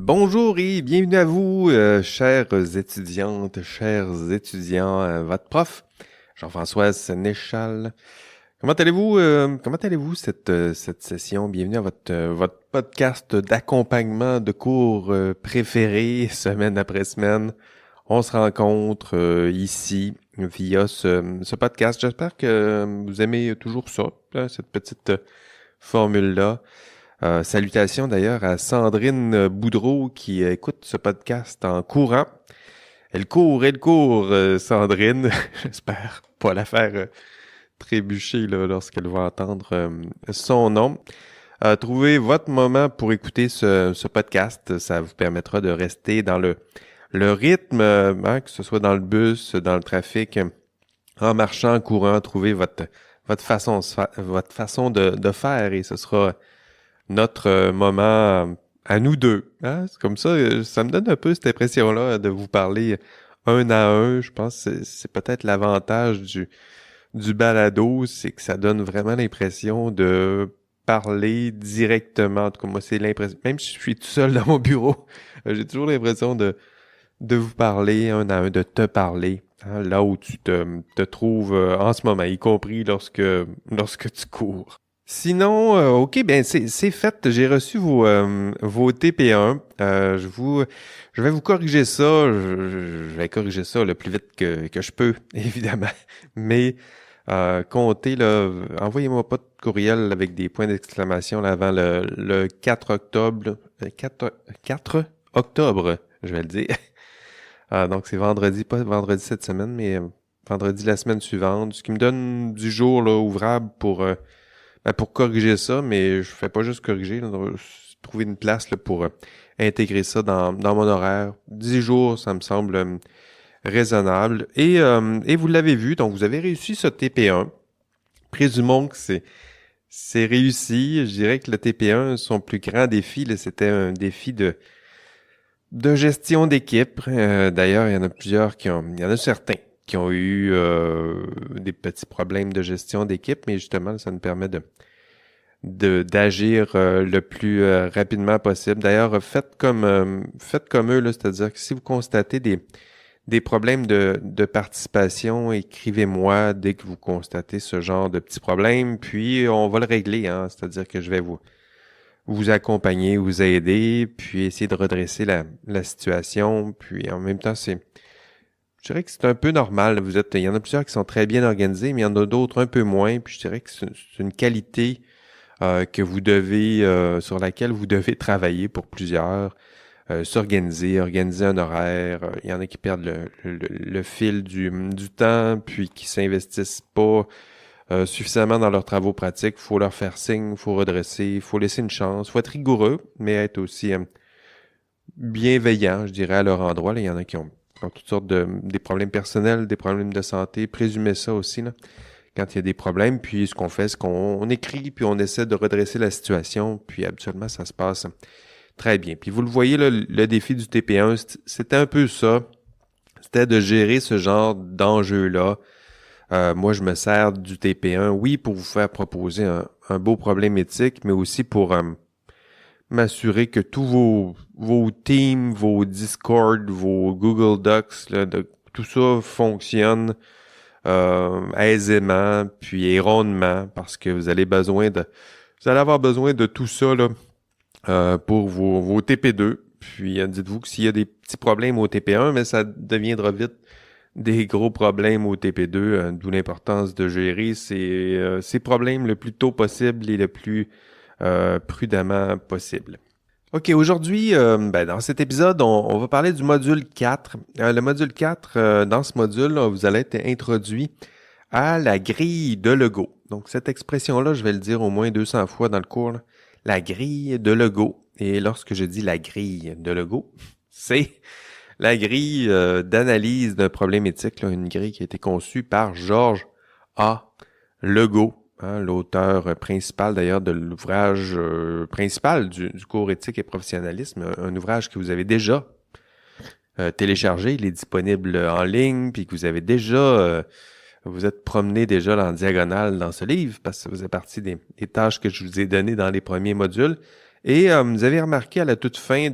Bonjour et bienvenue à vous, chères étudiantes, chers étudiants, votre prof, Jean-François Sénéchal. Comment allez-vous cette session? Bienvenue à votre podcast d'accompagnement de cours préféré, semaine après semaine. On se rencontre ici via ce podcast. J'espère que vous aimez toujours ça, cette petite formule-là. Salutations d'ailleurs à Sandrine Boudreau qui écoute ce podcast en courant. Elle court, Sandrine. J'espère pas la faire trébucher là, lorsqu'elle va entendre son nom. Trouvez votre moment pour écouter ce podcast. Ça vous permettra de rester dans le rythme, que ce soit dans le bus, dans le trafic, en marchant, en courant. Trouvez votre façon de faire et ce sera notre moment à nous deux. Hein? C'est comme ça, ça me donne un peu cette impression-là de vous parler un à un. Je pense que c'est peut-être l'avantage du balado, c'est que ça donne vraiment l'impression de parler directement. En tout cas, moi, c'est l'impression. Même si je suis tout seul dans mon bureau, j'ai toujours l'impression de vous parler un à un, de te parler, hein, là où tu te trouves en ce moment, y compris lorsque tu cours. Sinon, OK, ben c'est fait. J'ai reçu vos TP1. Je vais vous corriger ça. Je vais corriger ça le plus vite que je peux, évidemment. Mais comptez là, envoyez-moi pas de courriel avec des points d'exclamation là, avant le 4 octobre. 4 octobre, je vais le dire. Donc c'est vendredi, pas vendredi cette semaine, mais vendredi la semaine suivante, ce qui me donne du jour là ouvrable pour corriger ça, mais je fais pas juste corriger, là, trouver une place là, pour intégrer ça dans mon horaire. 10 jours, ça me semble raisonnable. Et vous l'avez vu, donc vous avez réussi ce TP1. Présumons que c'est réussi. Je dirais que le TP1, son plus grand défi, là, c'était un défi de gestion d'équipe. D'ailleurs, il y en a plusieurs il y en a certains qui ont eu des petits problèmes de gestion d'équipe, mais justement, ça nous permet d'agir le plus rapidement possible. D'ailleurs, faites comme eux, là, c'est-à-dire que si vous constatez des problèmes de participation, écrivez-moi dès que vous constatez ce genre de petits problèmes, puis on va le régler, hein, c'est-à-dire que je vais vous accompagner, vous aider, puis essayer de redresser la situation, puis en même temps, je dirais que c'est un peu normal. Il y en a plusieurs qui sont très bien organisés, mais il y en a d'autres un peu moins. Puis je dirais que c'est une qualité que vous devez, sur laquelle vous devez travailler pour plusieurs. Organiser un horaire. Il y en a qui perdent le fil du temps, puis qui s'investissent pas suffisamment dans leurs travaux pratiques. Faut leur faire signe, faut redresser, faut laisser une chance, faut être rigoureux, mais être aussi bienveillant, je dirais, à leur endroit. Là, il y en a qui ont toutes sortes des problèmes personnels, des problèmes de santé. Présumez ça aussi, là, quand il y a des problèmes. Puis ce qu'on fait, c'est qu'on écrit, puis on essaie de redresser la situation. Puis habituellement, ça se passe très bien. Puis vous le voyez, là, le défi du TP1, c'était un peu ça. C'était de gérer ce genre d'enjeu-là. Moi, je me sers du TP1, oui, pour vous faire proposer un beau problème éthique, mais aussi pour m'assurer que tous vos Teams, vos Discord, vos Google Docs, là, tout ça fonctionne aisément, puis et rondement, parce que vous allez avoir besoin de tout ça là, pour vos TP2. Puis dites-vous que s'il y a des petits problèmes au TP1, mais ça deviendra vite des gros problèmes au TP2, d'où l'importance de gérer ces problèmes le plus tôt possible et le plus prudemment possible. OK, aujourd'hui, dans cet épisode, on va parler du module 4. Le module 4, dans ce module, là, vous allez être introduit à la grille de Lego. Donc, cette expression-là, je vais le dire au moins 200 fois dans le cours, là. La grille de Lego. Et lorsque je dis la grille de Lego, c'est la grille d'analyse d'un problème éthique, là, une grille qui a été conçue par George A. Lego, hein, l'auteur principal d'ailleurs de l'ouvrage principal du cours éthique et professionnalisme, un ouvrage que vous avez déjà téléchargé, il est disponible en ligne, puis que vous avez déjà vous êtes promené déjà en diagonale dans ce livre, parce que ça faisait partie des tâches que je vous ai données dans les premiers modules. Et vous avez remarqué à la toute fin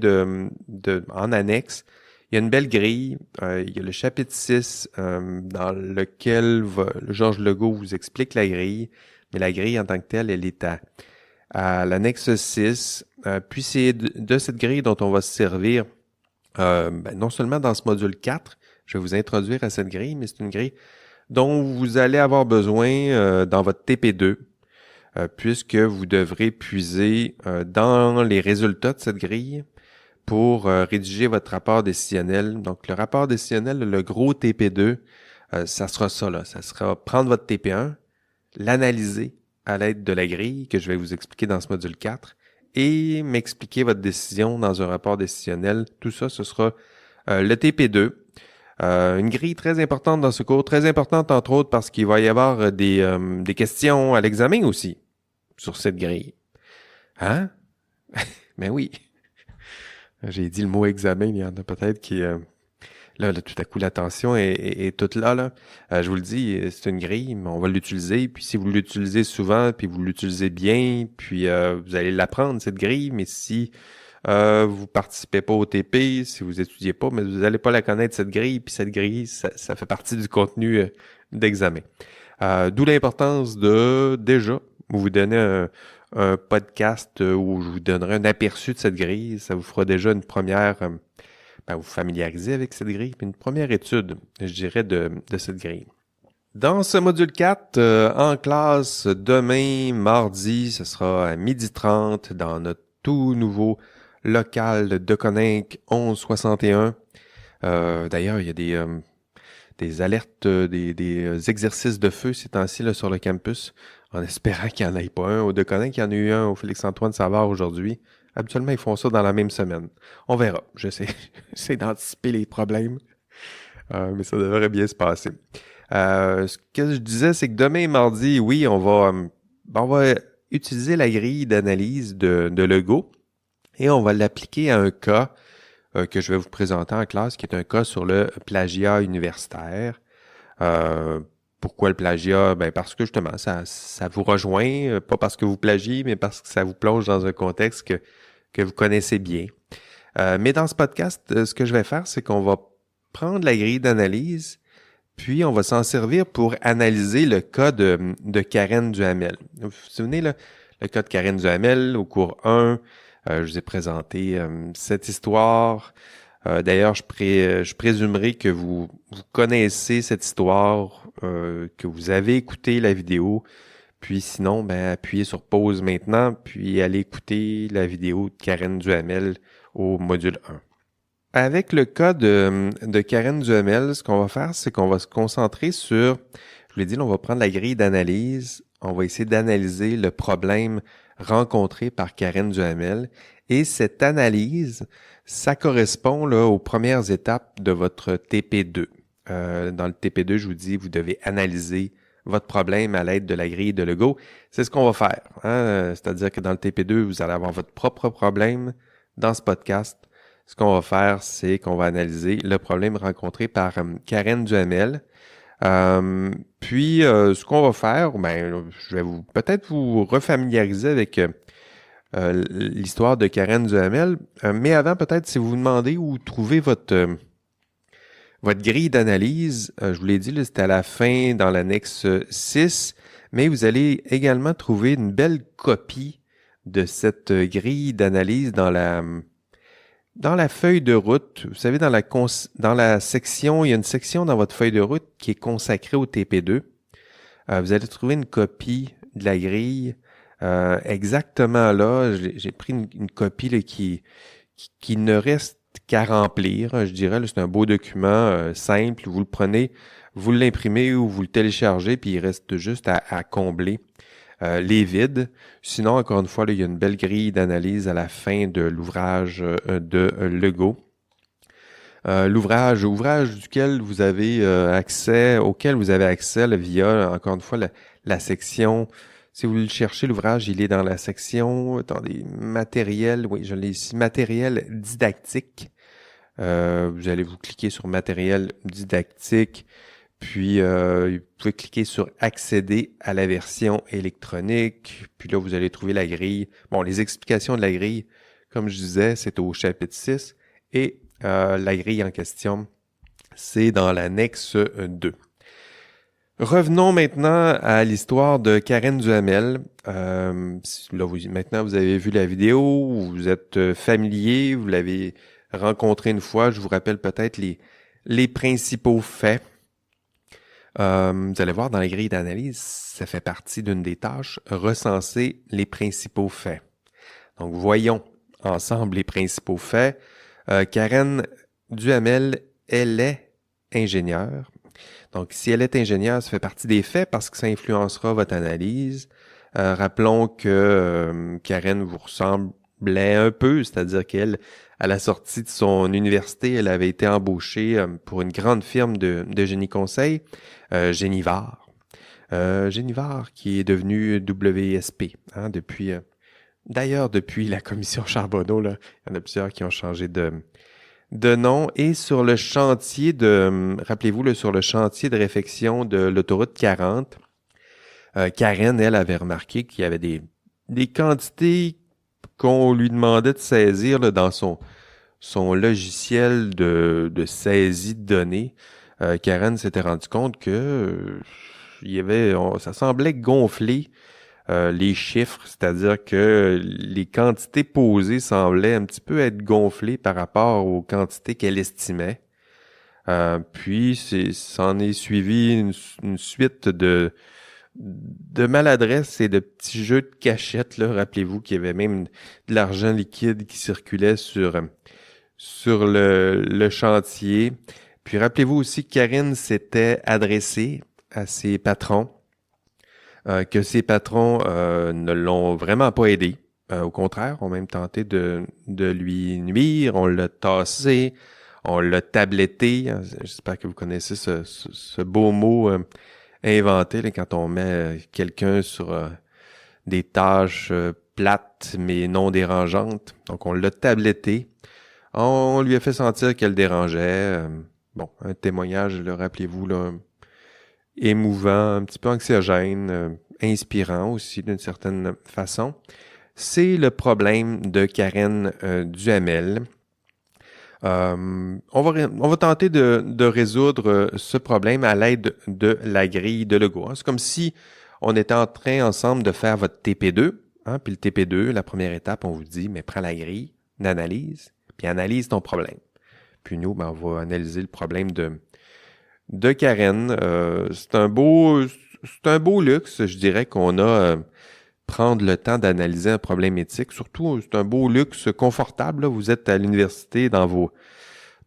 en annexe, il y a une belle grille. Il y a le chapitre 6 dans lequel Georges Legault vous explique la grille. Mais la grille en tant que telle, elle est à l'annexe 6. Puis c'est de cette grille dont on va se servir non seulement dans ce module 4, je vais vous introduire à cette grille, mais c'est une grille dont vous allez avoir besoin dans votre TP2, puisque vous devrez puiser dans les résultats de cette grille pour rédiger votre rapport décisionnel. Donc, le rapport décisionnel, le gros TP2, ça sera ça, là. Ça sera prendre votre TP1, l'analyser à l'aide de la grille que je vais vous expliquer dans ce module 4 et m'expliquer votre décision dans un rapport décisionnel. Tout ça, ce sera le TP2. Une grille très importante dans ce cours, très importante entre autres parce qu'il va y avoir des questions à l'examen aussi sur cette grille. Hein? Ben oui. J'ai dit le mot examen, il y en a peut-être qui... Là, tout à coup, l'attention est toute là. Je vous le dis, c'est une grille, mais on va l'utiliser. Puis si vous l'utilisez souvent, puis vous l'utilisez bien, puis vous allez l'apprendre, cette grille. Mais si vous participez pas au TP, si vous étudiez pas, mais vous n'allez pas la connaître, cette grille. Puis cette grille, ça fait partie du contenu d'examen. D'où l'importance de, déjà, vous donner un podcast où je vous donnerai un aperçu de cette grille. Ça vous fera déjà une première... vous familiariser avec cette grille, puis une première étude, je dirais, de cette grille. Dans ce module 4, en classe, demain, mardi, ce sera à 12h30 dans notre tout nouveau local de Coninck 1161. D'ailleurs, il y a des alertes, des exercices de feu ces temps-ci là, sur le campus, en espérant qu'il n'y en ait pas un au Deconinck. Il y en a eu un au Félix-Antoine Savard aujourd'hui. Habituellement, ils font ça dans la même semaine. On verra. J'essaie d'anticiper les problèmes, mais ça devrait bien se passer. Ce que je disais, c'est que demain, mardi, oui, on va utiliser la grille d'analyse de Legault et on va l'appliquer à un cas que je vais vous présenter en classe, qui est un cas sur le plagiat universitaire. Pourquoi le plagiat? Parce que justement, ça vous rejoint, pas parce que vous plagiez, mais parce que ça vous plonge dans un contexte que vous connaissez bien. Mais dans ce podcast, ce que je vais faire, c'est qu'on va prendre la grille d'analyse, puis on va s'en servir pour analyser le cas de Karen Duhamel. Vous vous souvenez, là, le cas de Karen Duhamel, au cours 1, je vous ai présenté cette histoire. D'ailleurs, je présumerai que vous connaissez cette histoire, que vous avez écouté la vidéo. Puis sinon, appuyez sur pause maintenant, puis allez écouter la vidéo de Karen Duhamel au module 1. Avec le cas de Karen Duhamel, ce qu'on va faire, c'est qu'on va se concentrer sur, je vous l'ai dit, on va prendre la grille d'analyse, on va essayer d'analyser le problème rencontré par Karen Duhamel. Et cette analyse, ça correspond là aux premières étapes de votre TP2. Dans le TP2, je vous dis, vous devez analyser votre problème à l'aide de la grille de Legault. C'est ce qu'on va faire. C'est-à-dire que dans le TP2, vous allez avoir votre propre problème. Dans ce podcast, ce qu'on va faire, c'est qu'on va analyser le problème rencontré par Karen Duhamel. Puis, ce qu'on va faire, je vais peut-être vous refamiliariser avec l'histoire de Karen Duhamel. Mais avant, peut-être, si vous vous demandez où trouver votre grille d'analyse, je vous l'ai dit, là, c'était à la fin dans l'annexe 6, mais vous allez également trouver une belle copie de cette grille d'analyse dans la feuille de route. Vous savez, dans la section, il y a une section dans votre feuille de route qui est consacrée au TP2. Vous allez trouver une copie de la grille exactement là. J'ai pris une copie là, qui ne reste qu'à remplir, je dirais. Là, c'est un beau document simple. Vous le prenez, vous l'imprimez ou vous le téléchargez, puis il reste juste à combler les vides. Sinon, encore une fois, là, il y a une belle grille d'analyse à la fin de l'ouvrage de Legault. Ouvrage auquel vous avez accès là, via, encore une fois, la section. Si vous le cherchez, l'ouvrage, il est dans la section, attendez, matériel, oui, je l'ai ici, matériel didactique. Vous allez vous cliquer sur matériel didactique, Puis, vous pouvez cliquer sur « Accéder à la version électronique ». Puis là, vous allez trouver la grille. Bon, les explications de la grille, comme je disais, c'est au chapitre 6. Et la grille en question, c'est dans l'annexe 2. Revenons maintenant à l'histoire de Karen Duhamel. Maintenant, vous avez vu la vidéo, vous êtes familier, vous l'avez rencontré une fois. Je vous rappelle peut-être les principaux faits. Vous allez voir dans la grille d'analyse, ça fait partie d'une des tâches, recenser les principaux faits. Donc, voyons ensemble les principaux faits. Karen Duhamel, elle est ingénieure. Donc, si elle est ingénieure, ça fait partie des faits parce que ça influencera votre analyse. Rappelons que Karen vous ressemblait un peu, c'est-à-dire qu'elle, à la sortie de son université, elle avait été embauchée pour une grande firme de génie conseil, Génivard. Génivard qui est devenu WSP depuis... D'ailleurs, depuis la commission Charbonneau, là, il y en a plusieurs qui ont changé de nom. Et sur le chantier rappelez-vous, sur le chantier de réfection de l'autoroute 40, Karen, elle, avait remarqué qu'il y avait des quantités qu'on lui demandait de saisir là, dans son logiciel de saisie de données. Karen s'était rendu compte que ça semblait gonfler les chiffres, c'est-à-dire que les quantités posées semblaient un petit peu être gonflées par rapport aux quantités qu'elle estimait. Puis, s'en est suivi une suite de maladresses et de petits jeux de cachette. Là. Rappelez-vous qu'il y avait même de l'argent liquide qui circulait sur le chantier. Puis, rappelez-vous aussi que Karine s'était adressée à ses patrons, que ses patrons ne l'ont vraiment pas aidé. Au contraire, ont même tenté de lui nuire. On l'a tassé, on l'a tabletté. J'espère que vous connaissez ce beau mot inventé là, quand on met quelqu'un sur des tâches plates mais non dérangeantes. Donc, on l'a tabletté. On lui a fait sentir qu'elle dérangeait. Un témoignage, là, rappelez-vous, là, émouvant, un petit peu anxiogène, inspirant aussi d'une certaine façon. C'est le problème de Karen Duhamel. On va tenter de résoudre ce problème à l'aide de la grille de Legault. C'est comme si on était en train ensemble de faire votre TP2. Puis le TP2, la première étape, on vous dit, mais prends la grille d'analyse, puis analyse ton problème. Puis nous, on va analyser le problème de Karen. C'est un beau luxe, je dirais, qu'on a prendre le temps d'analyser un problème éthique. Surtout, c'est un beau luxe confortable. Là. Vous êtes à l'université dans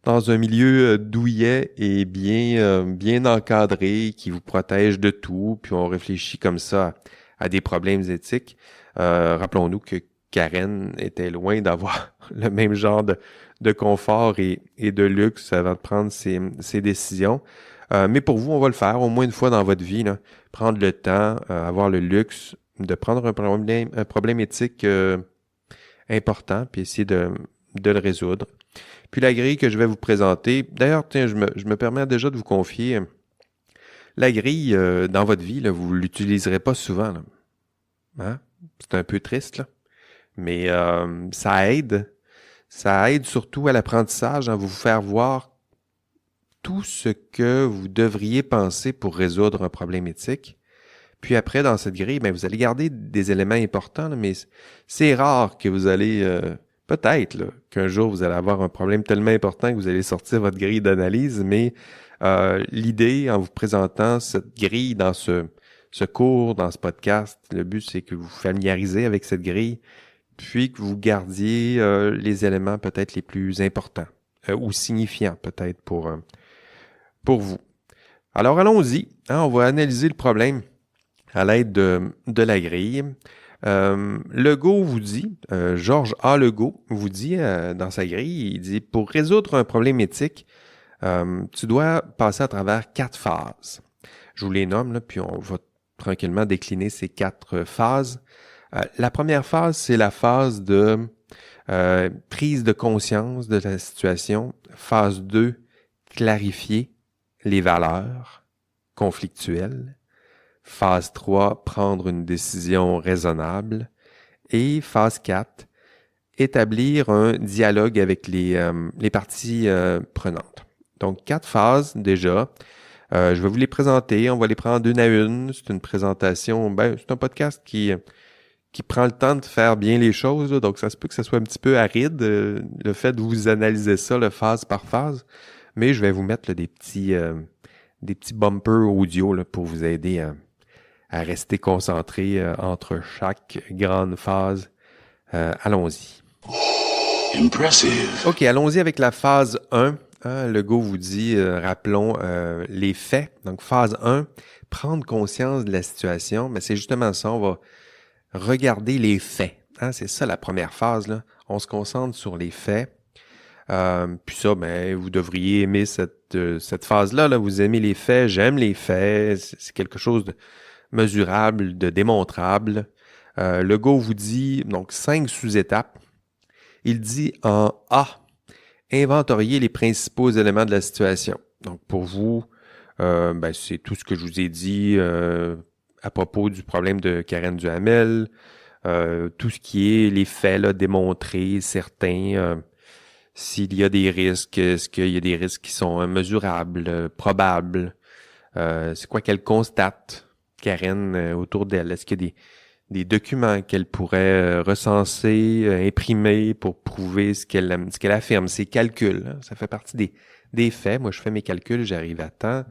un milieu douillet et bien encadré, qui vous protège de tout. Puis on réfléchit comme ça à des problèmes éthiques. Rappelons-nous que Karen était loin d'avoir le même genre de confort et de luxe avant de prendre ses décisions. Mais pour vous, on va le faire au moins une fois dans votre vie. Là. Prendre le temps, avoir le luxe de prendre un problème éthique important, puis essayer de le résoudre. Puis la grille que je vais vous présenter, d'ailleurs, tiens, je me permets déjà de vous confier, la grille, dans votre vie, là, vous ne l'utiliserez pas souvent. Là. C'est un peu triste, là. Mais ça aide. Ça aide surtout à l'apprentissage, vous faire voir tout ce que vous devriez penser pour résoudre un problème éthique. Puis après, dans cette grille, vous allez garder des éléments importants, là, mais c'est rare que vous allez, peut-être là, qu'un jour vous allez avoir un problème tellement important que vous allez sortir votre grille d'analyse, mais l'idée, en vous présentant cette grille dans ce cours, dans ce podcast, le but, c'est que vous vous familiarisez avec cette grille, puis que vous gardiez les éléments peut-être les plus importants ou signifiants peut-être pour vous. Alors, allons-y. On va analyser le problème à l'aide de la grille. Legault vous dit, Georges A. Legault vous dit dans sa grille, il dit « Pour résoudre un problème éthique, tu dois passer à travers 4 phases. » Je vous les nomme, là, puis on va tranquillement décliner ces 4 phases. La première phase, c'est la phase de prise de conscience de la situation. Phase 2, clarifier les valeurs. conflictuelle. Phase 3, prendre une décision raisonnable. Et phase 4, établir un dialogue avec les parties prenantes. Donc, 4 phases déjà. Je vais vous les présenter. On va les prendre une à une. C'est une présentation. C'est un podcast qui prend le temps de faire bien les choses. Là. Donc, ça se peut que ça soit un petit peu aride, le fait de vous analyser ça là, phase par phase. Mais je vais vous mettre là, des petits bumpers audio là, pour vous aider à rester concentré entre chaque grande phase. Allons-y. Impressive. OK, allons-y avec la phase 1. Le go vous dit, rappelons les faits. Donc, phase 1, prendre conscience de la situation. Mais c'est justement ça, on va regarder les faits. C'est ça la première phase. Là. On se concentre sur les faits. Puis ça, vous devriez aimer cette phase-là. Là. Vous aimez les faits, j'aime les faits. C'est quelque chose de mesurable, de démontrable. Le go vous dit, donc, 5 sous-étapes. Il dit en A, inventorier les principaux éléments de la situation. Donc, pour vous, c'est tout ce que je vous ai dit à propos du problème de Karen Duhamel, tout ce qui est les faits là, démontrés, certains, s'il y a des risques, est-ce qu'il y a des risques qui sont mesurables, probables, c'est quoi qu'elle constate, Karen, autour d'elle, est-ce qu'il y a des documents qu'elle pourrait recenser, imprimer pour prouver ce qu'elle affirme, ses calculs. Hein. Ça fait partie des faits. Moi, je fais mes calculs, j'arrive à temps.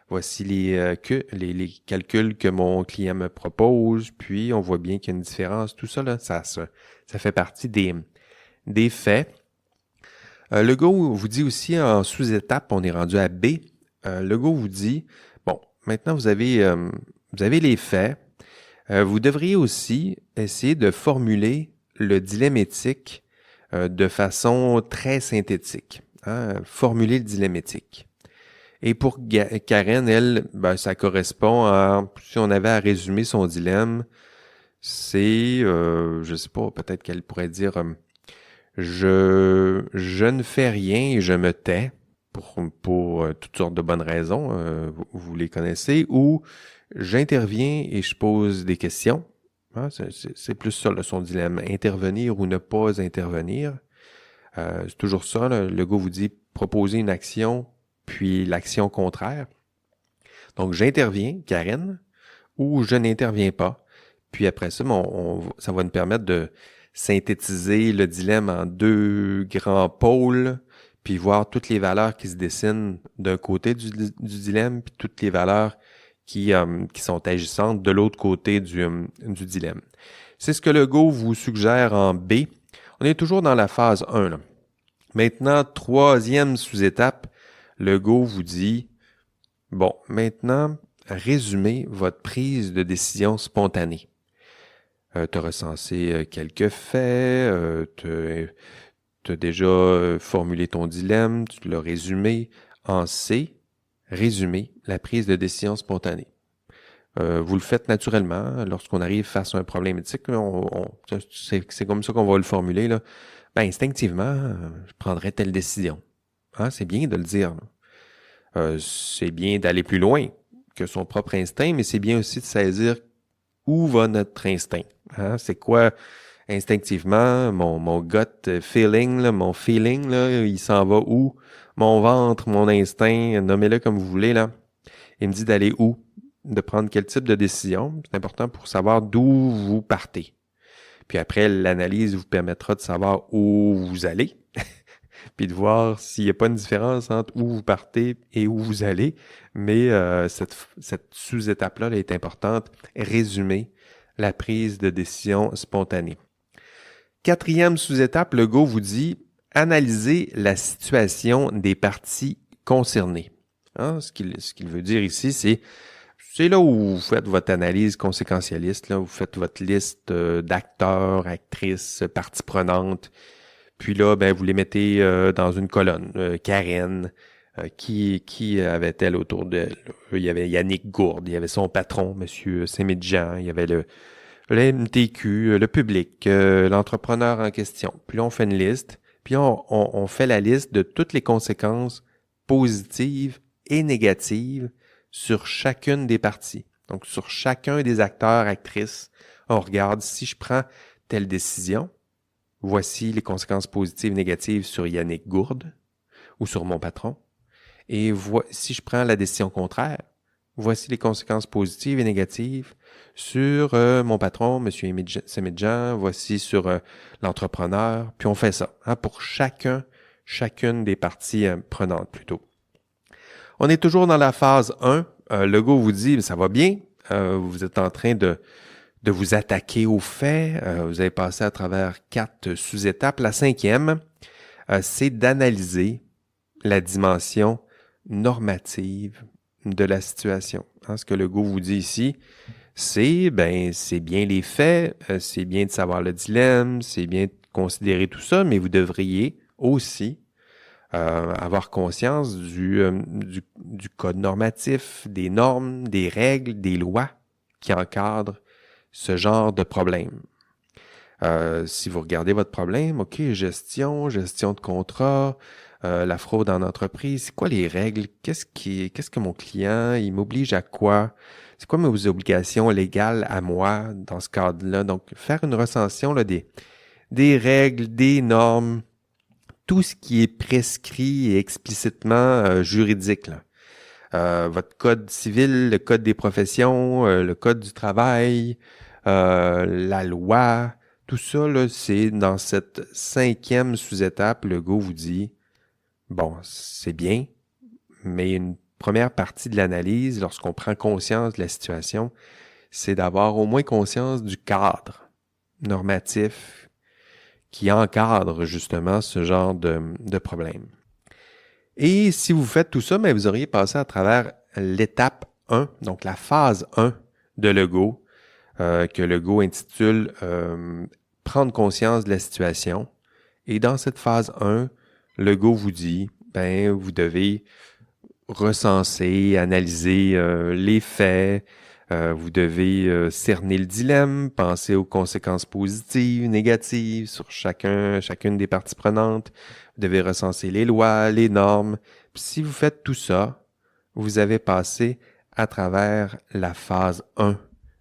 Voici les calculs que mon client me propose, puis on voit bien qu'il y a une différence. Tout ça, là, ça fait partie des faits. Le go vous dit aussi en sous-étape, on est rendu à B. Le go vous dit, bon, maintenant vous avez les faits. Vous devriez aussi essayer de formuler le dilemme éthique de façon très synthétique. Formuler le dilemme éthique. Et pour Karen, elle, ça correspond à, si on avait à résumer son dilemme, c'est, je sais pas, peut-être qu'elle pourrait dire, je ne fais rien et je me tais pour toutes sortes de bonnes raisons, vous les connaissez, ou j'interviens et je pose des questions. C'est plus ça, là, son dilemme. Intervenir ou ne pas intervenir. C'est toujours ça. Là. Le gars vous dit proposer une action, puis l'action contraire. Donc, j'interviens, Karen, ou je n'interviens pas. Puis après ça, ça va nous permettre de synthétiser le dilemme en 2 grands pôles, puis voir toutes les valeurs qui se dessinent d'un côté du dilemme, puis toutes les valeurs qui sont agissantes de l'autre côté du dilemme. C'est ce que le go vous suggère en B. On est toujours dans la phase 1. Là. Maintenant, 3e sous-étape, le go vous dit, bon, maintenant, résumez votre prise de décision spontanée. Tu as recensé quelques faits, tu as déjà formulé ton dilemme, tu l'as résumé. En C, résumer la prise de décision spontanée. Vous le faites naturellement lorsqu'on arrive face à un problème éthique. C'est comme ça qu'on va le formuler. Là. Instinctivement, je prendrais telle décision. C'est bien de le dire. C'est bien d'aller plus loin que son propre instinct, mais c'est bien aussi de saisir où va notre instinct. C'est quoi instinctivement mon gut feeling, là, mon feeling, là, il s'en va où? Mon ventre, mon instinct, nommez-le comme vous voulez, là. Il me dit d'aller où? De prendre quel type de décision. C'est important pour savoir d'où vous partez. Puis après, l'analyse vous permettra de savoir où vous allez. Puis de voir s'il n'y a pas une différence entre où vous partez et où vous allez. Mais cette sous-étape-là est importante. Résumer la prise de décision spontanée. 4e sous-étape, le go vous dit analyser la situation des parties concernées. Ce qu'il veut dire ici, c'est là où vous faites votre analyse conséquentialiste, là, vous faites votre liste d'acteurs, actrices, parties prenantes. Puis là, vous les mettez dans une colonne. Karen, qui avait-elle autour d'elle? Il y avait Yannick Gourde, il y avait son patron, M. Semidjian, il y avait le MTQ, le public, l'entrepreneur en question. Puis là, on fait une liste, puis on fait la liste de toutes les conséquences positives et négatives sur chacune des parties. Donc, sur chacun des acteurs, actrices, on regarde si je prends telle décision, voici les conséquences positives et négatives sur Yannick Gourde ou sur mon patron. Et si je prends la décision contraire, voici les conséquences positives et négatives sur mon patron, M. Semidjan, voici sur l'entrepreneur. Puis on fait ça pour chacune des parties prenantes plutôt. On est toujours dans la phase 1. Legault vous dit, ça va bien, vous êtes en train de vous attaquer aux faits. Vous avez passé à travers 4 sous-étapes. La 5e, c'est d'analyser la dimension normative de la situation. Ce que Legault vous dit ici, c'est bien les faits, c'est bien de savoir le dilemme, c'est bien de considérer tout ça, mais vous devriez aussi avoir conscience du code normatif, des normes, des règles, des lois qui encadrent ce genre de problème. Si vous regardez votre problème, OK, gestion de contrat, la fraude en entreprise, c'est quoi les règles? Qu'est-ce que mon client, il m'oblige à quoi? C'est quoi mes obligations légales à moi dans ce cadre-là? Donc, faire une recension là, des règles, des normes, tout ce qui est prescrit et explicitement juridique, là. Votre code civil, le code des professions, le code du travail, la loi, tout ça, là, c'est dans cette 5e sous-étape, Legault vous dit, bon, c'est bien, mais une première partie de l'analyse, lorsqu'on prend conscience de la situation, c'est d'avoir au moins conscience du cadre normatif qui encadre justement ce genre de problème. Et si vous faites tout ça, vous auriez passé à travers l'étape 1, donc la phase 1 de Legault, que Legault intitule « Prendre conscience de la situation ». Et dans cette phase 1, Legault vous dit, vous devez recenser, analyser les faits, vous devez cerner le dilemme, penser aux conséquences positives, négatives sur chacune des parties prenantes. Vous devez recenser les lois, les normes. Puis si vous faites tout ça, vous avez passé à travers la phase 1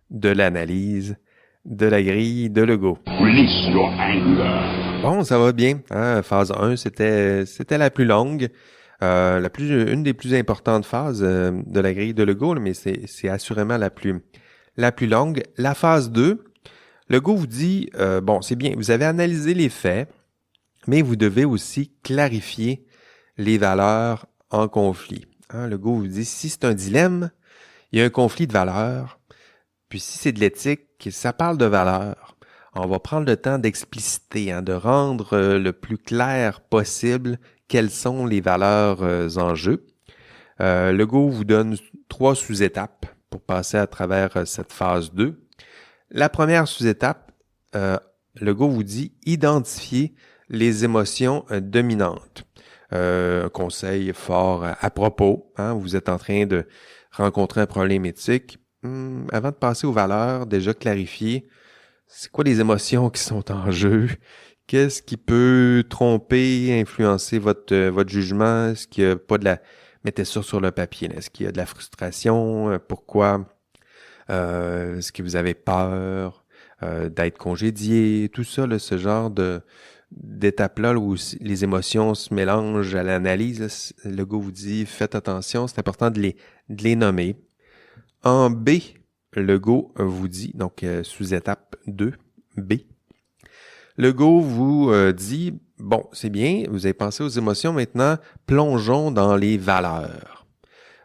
de l'analyse de la grille de Legault. Release your anger. Bon, ça va bien. Phase 1, c'était la plus longue. Une des plus importantes phases de la grille de Legault, mais c'est assurément la plus longue. La phase 2, Legault vous dit, c'est bien, vous avez analysé les faits, mais vous devez aussi clarifier les valeurs en conflit. Legault vous dit, si c'est un dilemme, il y a un conflit de valeurs, puis si c'est de l'éthique, ça parle de valeurs. On va prendre le temps d'expliciter, de rendre le plus clair possible quelles sont les valeurs en jeu. Legault vous donne 3 sous-étapes pour passer à travers cette phase 2. La première sous-étape, Legault vous dit identifier les émotions dominantes. Un conseil fort à propos. Vous êtes en train de rencontrer un problème éthique. Avant de passer aux valeurs, déjà clarifier c'est quoi les émotions qui sont en jeu. Qu'est-ce qui peut tromper, influencer votre jugement? Est-ce qu'il n'y a pas de la... Mettez ça sur le papier. Est-ce qu'il y a de la frustration? Pourquoi? Est-ce que vous avez peur d'être congédié? Tout ça, là, ce genre d'étape-là où les émotions se mélangent à l'analyse. Legault vous dit, faites attention, c'est important de les nommer. En B, Legault vous dit, donc sous étape 2, B, Legault vous dit, bon, c'est bien, vous avez pensé aux émotions, maintenant, plongeons dans les valeurs.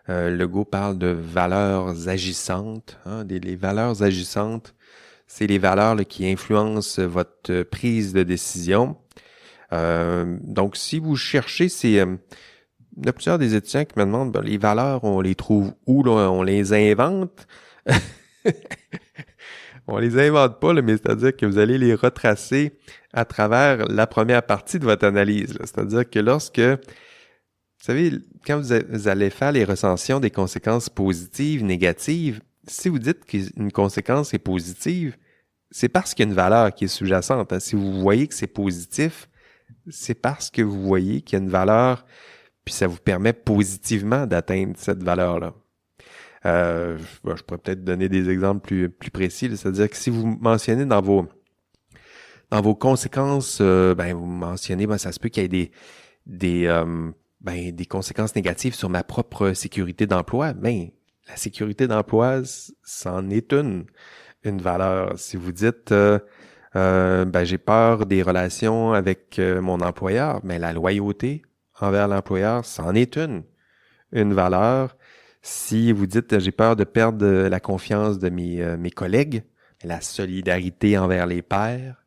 Legault parle de valeurs agissantes. Les valeurs agissantes, c'est les valeurs là, qui influencent votre prise de décision. Donc, si vous cherchez, il y a plusieurs des étudiants qui me demandent, les valeurs, on les trouve où? Là? On les invente? On les invente pas, là, mais c'est-à-dire que vous allez les retracer à travers la première partie de votre analyse. Là. C'est-à-dire que vous savez, quand vous allez faire les recensions des conséquences positives, négatives, si vous dites qu'une conséquence est positive, c'est parce qu'il y a une valeur qui est sous-jacente. Si vous voyez que c'est positif, c'est parce que vous voyez qu'il y a une valeur, puis ça vous permet positivement d'atteindre cette valeur-là. Je pourrais peut-être donner des exemples plus précis, là. C'est-à-dire que si vous mentionnez dans vos conséquences, vous mentionnez, ça se peut qu'il y ait des conséquences négatives sur ma propre sécurité d'emploi. La sécurité d'emploi, c'en est une valeur. Si vous dites, j'ai peur des relations avec mon employeur, mais la loyauté envers l'employeur, c'en est une valeur. Si vous dites, j'ai peur de perdre la confiance de mes collègues, la solidarité envers les pairs,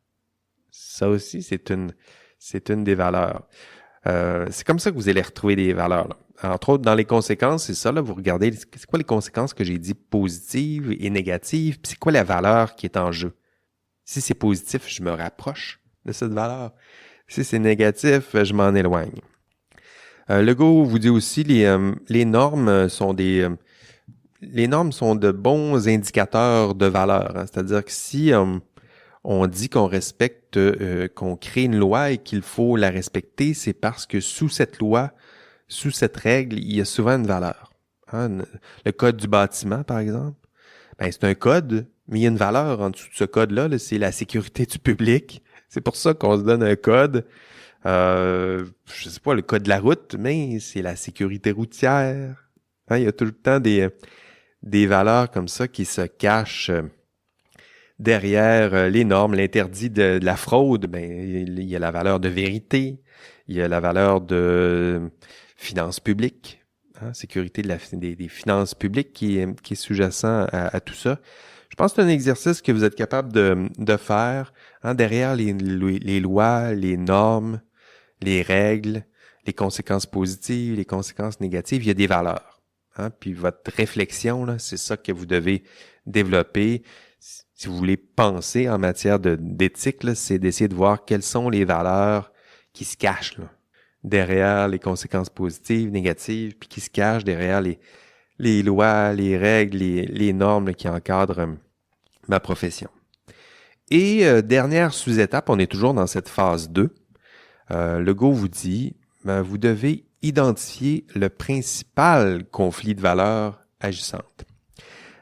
ça aussi, c'est une des valeurs. C'est comme ça que vous allez retrouver des valeurs, là. Entre autres, dans les conséquences, c'est ça, là, vous regardez, c'est quoi les conséquences que j'ai dit positives et négatives, puis c'est quoi la valeur qui est en jeu. Si c'est positif, je me rapproche de cette valeur. Si c'est négatif, je m'en éloigne. Legault vous dit aussi, les normes sont les normes sont de bons indicateurs de valeur, hein. C'est-à-dire que si on dit qu'on respecte, qu'on crée une loi et qu'il faut la respecter, c'est parce que sous cette loi, sous cette règle, il y a souvent une valeur. Hein? Le code du bâtiment, par exemple, c'est un code, mais il y a une valeur en dessous de ce code-là, là, c'est la sécurité du public. C'est pour ça qu'on se donne un code. Je sais pas, le code de la route, mais c'est la sécurité routière. Hein? Il y a tout le temps des valeurs comme ça qui se cachent derrière les normes, l'interdit de la fraude. Il y a la valeur de vérité, il y a la valeur de finances publiques, hein, sécurité des finances publiques qui est sous-jacent à tout ça. Je pense que c'est un exercice que vous êtes capable de faire, hein, derrière les lois, les normes, les règles, les conséquences positives, les conséquences négatives, il y a des valeurs. Hein, puis votre réflexion, là, c'est ça que vous devez développer. Si vous voulez penser en matière d'éthique, là, c'est d'essayer de voir quelles sont les valeurs qui se cachent là, derrière les conséquences positives, négatives, puis qui se cachent derrière les lois, les règles, les normes là, qui encadrent ma profession. Et dernière sous-étape, on est toujours dans cette phase 2. Legault vous dit, vous devez identifier le principal conflit de valeurs agissantes.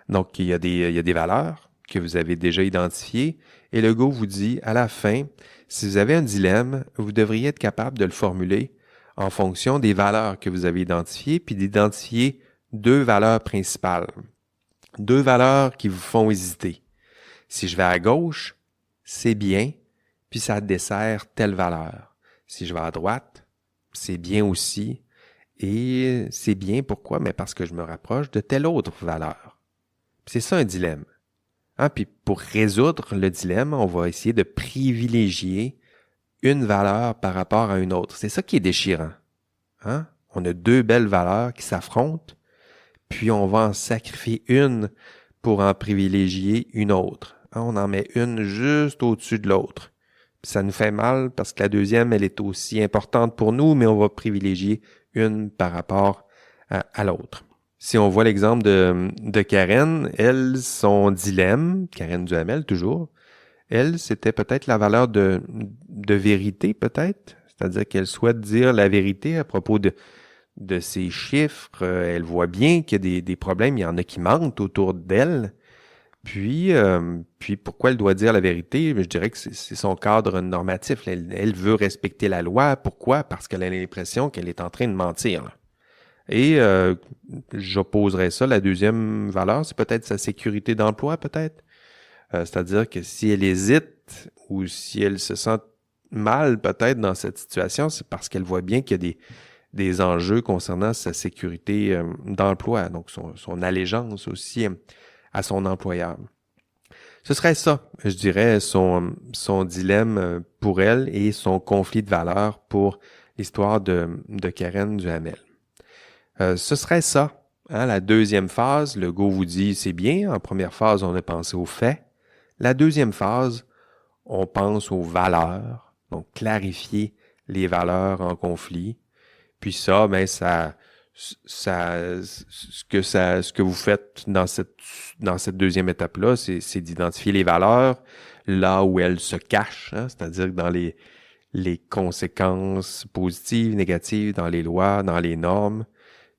Donc, il y a des valeurs que vous avez déjà identifiées et Legault vous dit, à la fin, si vous avez un dilemme, vous devriez être capable de le formuler en fonction des valeurs que vous avez identifiées, puis d'identifier 2 valeurs principales. 2 valeurs qui vous font hésiter. Si je vais à gauche, c'est bien, puis ça dessert telle valeur. Si je vais à droite, c'est bien aussi, et c'est bien pourquoi? Mais parce que je me rapproche de telle autre valeur. C'est ça un dilemme. Hein? Puis pour résoudre le dilemme, on va essayer de privilégier une valeur par rapport à une autre. C'est ça qui est déchirant. Hein? On a 2 belles valeurs qui s'affrontent, puis on va en sacrifier une pour en privilégier une autre. Hein? On en met une juste au-dessus de l'autre. Puis ça nous fait mal parce que la deuxième, elle est aussi importante pour nous, mais on va privilégier une par rapport à l'autre. Si on voit l'exemple de Karen, elle, son dilemme, Karen Duhamel toujours, elle, c'était peut-être la valeur de vérité, peut-être. C'est-à-dire qu'elle souhaite dire la vérité à propos de ses chiffres. Elle voit bien qu'il y a des problèmes, il y en a qui mentent autour d'elle. Puis pourquoi elle doit dire la vérité? Je dirais que c'est son cadre normatif. Elle veut respecter la loi. Pourquoi? Parce qu'elle a l'impression qu'elle est en train de mentir, là. Et j'opposerais ça. La deuxième valeur, c'est peut-être sa sécurité d'emploi, peut-être. C'est-à-dire que si elle hésite ou si elle se sent mal, peut-être, dans cette situation, c'est parce qu'elle voit bien qu'il y a des enjeux concernant sa sécurité d'emploi, donc son allégeance aussi à son employeur. Ce serait ça, je dirais, son dilemme pour elle et son conflit de valeurs pour l'histoire de Karen Duhamel. Ce serait ça, hein, la deuxième phase. Legault vous dit, c'est bien, en première phase, on a pensé aux faits. La deuxième phase, on pense aux valeurs, donc clarifier les valeurs en conflit. Puis ça, ce que vous faites dans cette deuxième étape-là, c'est d'identifier les valeurs là où elles se cachent, hein, c'est-à-dire dans les conséquences positives, négatives, dans les lois, dans les normes,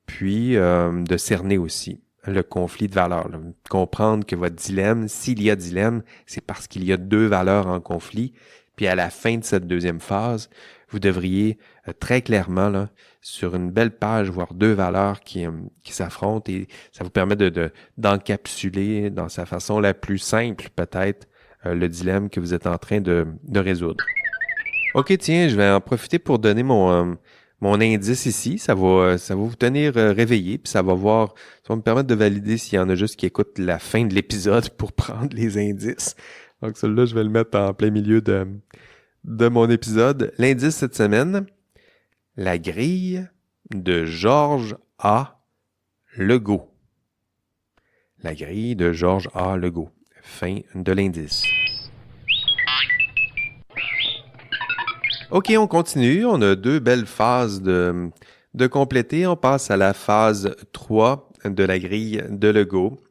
puis de cerner aussi le conflit de valeurs. Là. Comprendre que votre dilemme, s'il y a dilemme, c'est parce qu'il y a deux valeurs en conflit. Puis à la fin de cette deuxième phase, vous devriez très clairement, là, sur une belle page, voir deux valeurs qui s'affrontent et ça vous permet d'encapsuler dans sa façon la plus simple, peut-être, le dilemme que vous êtes en train de résoudre. OK, tiens, je vais en profiter pour donner mon indice ici. Ça va vous tenir réveillé, puis ça va me permettre de valider s'il y en a juste qui écoutent la fin de l'épisode pour prendre les indices. Donc celui-là, je vais le mettre en plein milieu de mon épisode. L'indice cette semaine, la grille de Georges A. Legault. La grille de Georges A. Legault. Fin de l'indice. OK, on continue. On a deux belles phases de compléter. On passe à la phase 3 de la grille de Legault.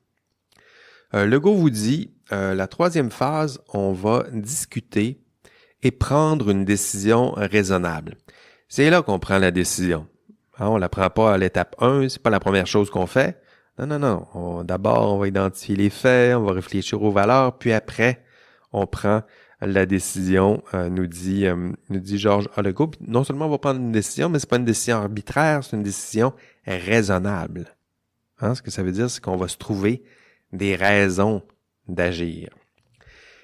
Legault vous dit, la troisième phase, on va discuter et prendre une décision raisonnable. C'est là qu'on prend la décision. Hein, on la prend pas à l'étape 1, c'est pas la première chose qu'on fait. Non. D'abord, on va identifier les faits, on va réfléchir aux valeurs, puis après, on prend la décision, nous dit Georges A. Legault. Non seulement on va prendre une décision, mais c'est pas une décision arbitraire, c'est une décision raisonnable. Hein, ce que ça veut dire, c'est qu'on va se trouver des raisons d'agir.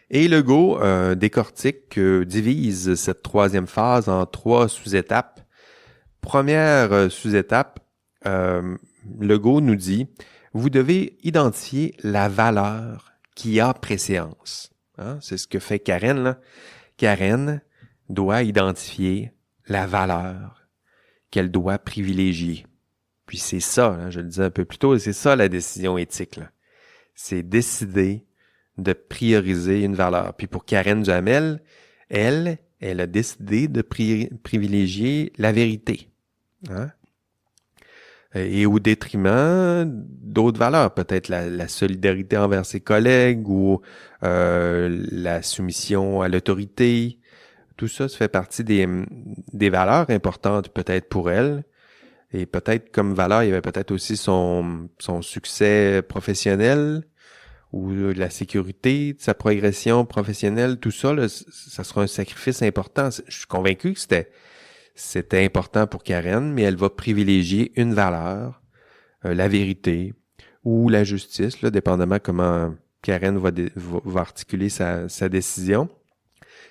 Et Legault divise cette troisième phase en 3 sous-étapes. Première sous-étape, Legault nous dit, vous devez identifier la valeur qui a préséance. Hein? C'est ce que fait Karen, là. Karen doit identifier la valeur qu'elle doit privilégier. Puis c'est ça, hein, je le disais un peu plus tôt, c'est ça la décision éthique, là. C'est décider de prioriser une valeur. Puis pour Karen Duhamel, elle a décidé de privilégier la vérité. Hein? Et au détriment d'autres valeurs, peut-être la solidarité envers ses collègues ou la soumission à l'autorité. Tout ça fait partie des valeurs importantes peut-être pour elle. Et peut-être comme valeur, il y avait peut-être aussi son succès professionnel ou la sécurité, de sa progression professionnelle, tout ça, là, ça sera un sacrifice important. Je suis convaincu que c'était important pour Karen, mais elle va privilégier une valeur, la vérité ou la justice, là, dépendamment comment Karen va articuler sa décision.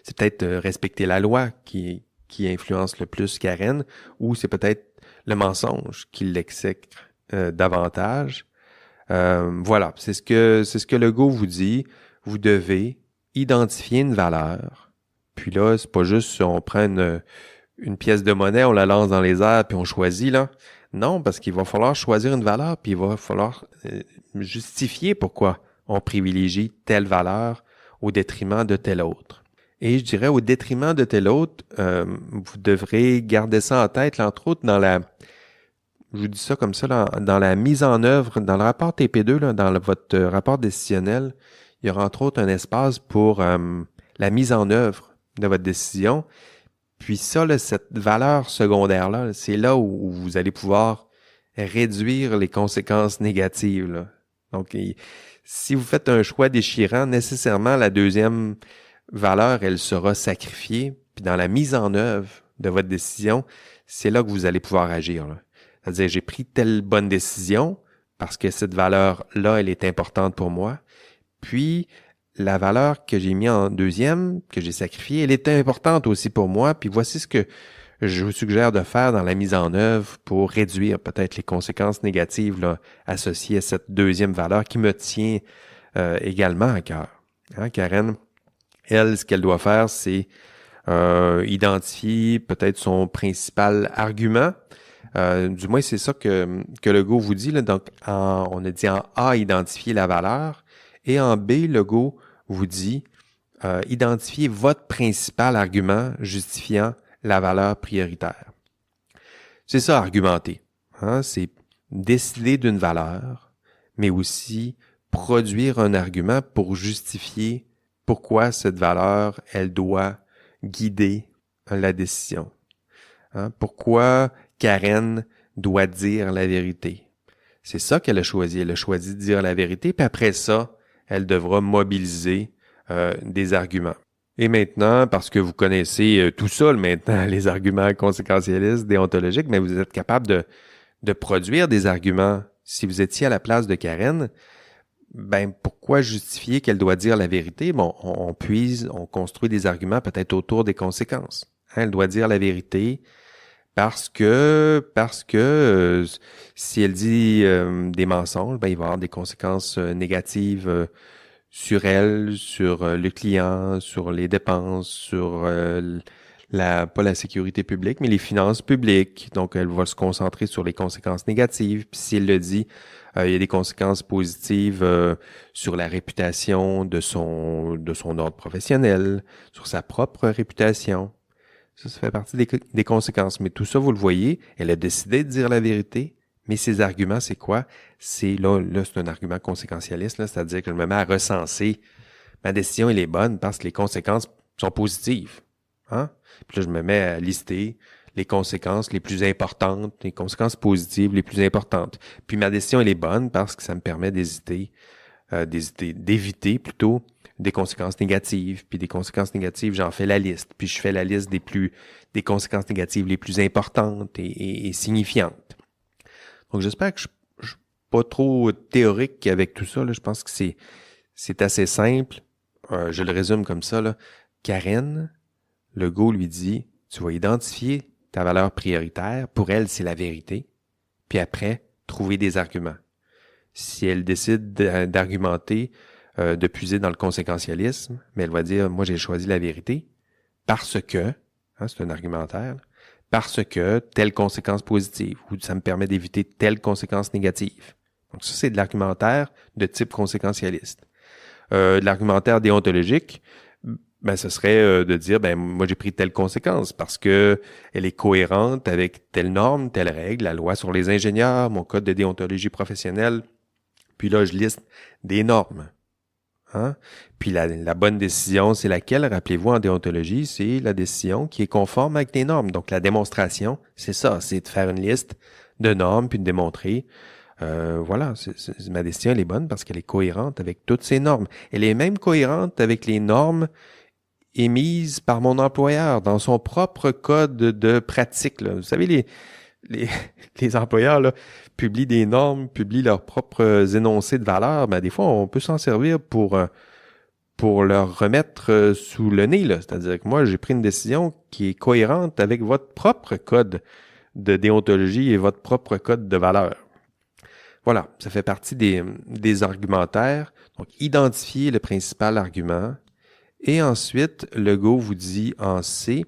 C'est peut-être respecter la loi qui influence le plus Karen, ou c'est peut-être le mensonge qui l'exècre davantage. Voilà, c'est ce que Legault vous dit. Vous devez identifier une valeur. Puis là, c'est pas juste on prend une pièce de monnaie, on la lance dans les airs puis on choisit là. Non, parce qu'il va falloir choisir une valeur puis il va falloir justifier pourquoi on privilégie telle valeur au détriment de telle autre. Et je dirais au détriment de telle autre, vous devrez garder ça en tête, là, entre autres je vous dis ça comme ça, dans la mise en œuvre, dans le rapport TP2, là, dans votre rapport décisionnel, il y aura entre autres un espace pour la mise en œuvre de votre décision. Puis ça, là, cette valeur secondaire-là, c'est là où vous allez pouvoir réduire les conséquences négatives. Là. Donc, si vous faites un choix déchirant, nécessairement, la deuxième valeur, elle sera sacrifiée. Puis dans la mise en œuvre de votre décision, c'est là que vous allez pouvoir agir. Là. C'est-à-dire, j'ai pris telle bonne décision parce que cette valeur-là, elle est importante pour moi. Puis, la valeur que j'ai mis en deuxième, que j'ai sacrifiée, elle est importante aussi pour moi. Puis voici ce que je vous suggère de faire dans la mise en œuvre pour réduire peut-être les conséquences négatives là, associées à cette deuxième valeur qui me tient également à cœur. Hein, Karen, elle, ce qu'elle doit faire, c'est identifier peut-être son principal argument. Du moins, c'est ça que Legault vous dit. Là. Donc, on a dit en A, identifier la valeur. Et en B, Legault vous dit identifier votre principal argument justifiant la valeur prioritaire. C'est ça, argumenter. Hein? C'est décider d'une valeur, mais aussi produire un argument pour justifier pourquoi cette valeur, elle doit guider la décision. Hein? Pourquoi Karen doit dire la vérité. C'est ça qu'elle a choisi. Elle a choisi de dire la vérité, puis après ça, elle devra mobiliser des arguments. Et maintenant, parce que vous connaissez tout ça maintenant, les arguments conséquentialistes, déontologiques, mais vous êtes capable de produire des arguments. Si vous étiez à la place de Karen, ben pourquoi justifier qu'elle doit dire la vérité? Bon, on construit des arguments peut-être autour des conséquences. Hein, elle doit dire la vérité parce que si elle dit des mensonges, ben il va y avoir des conséquences négatives sur elle, sur le client, sur les dépenses, sur pas la sécurité publique, mais les finances publiques. Donc, elle va se concentrer sur les conséquences négatives. Puis si elle le dit, il y a des conséquences positives sur la réputation de son ordre professionnel, sur sa propre réputation. Ça fait partie des conséquences. Mais tout ça, vous le voyez, elle a décidé de dire la vérité. Mais ses arguments, c'est quoi? Là, c'est un argument conséquentialiste, là, c'est-à-dire que je me mets à recenser. Ma décision, elle est bonne parce que les conséquences sont positives. Hein? Puis là, je me mets à lister les conséquences les plus importantes, les conséquences positives les plus importantes. Puis ma décision, elle est bonne parce que ça me permet d'éviter plutôt des conséquences négatives. Puis des conséquences négatives, j'en fais la liste. Puis je fais la liste des conséquences négatives les plus importantes et signifiantes. Donc, j'espère que je suis pas trop théorique avec tout ça, là. Je pense que c'est assez simple. Je le résume comme ça, là. Karen, Legault lui dit, tu vas identifier ta valeur prioritaire. Pour elle, c'est la vérité. Puis après, trouver des arguments. Si elle décide d'argumenter, de puiser dans le conséquentialisme, mais elle va dire, moi, j'ai choisi la vérité parce que, hein, c'est un argumentaire, parce que telle conséquence positive, ou ça me permet d'éviter telle conséquence négative. Donc ça, c'est de l'argumentaire de type conséquentialiste. De l'argumentaire déontologique, ben ce serait de dire, ben moi j'ai pris telle conséquence parce que elle est cohérente avec telle norme, telle règle, la loi sur les ingénieurs, mon code de déontologie professionnelle. Puis là, je liste des normes. Hein? Puis la bonne décision, c'est laquelle? Rappelez-vous, en déontologie, c'est la décision qui est conforme avec les normes. Donc, la démonstration, c'est ça, c'est de faire une liste de normes puis de démontrer, voilà, ma décision, elle est bonne parce qu'elle est cohérente avec toutes ces normes. Elle est même cohérente avec les normes émises par mon employeur dans son propre code de pratique, là. Vous savez, les employeurs là, publient des normes, publient leurs propres énoncés de valeur, ben des fois, on peut s'en servir pour leur remettre sous le nez, là. C'est-à-dire que moi, j'ai pris une décision qui est cohérente avec votre propre code de déontologie et votre propre code de valeur. Voilà, ça fait partie des argumentaires. Donc, identifiez le principal argument. Et ensuite, Legault vous dit en C,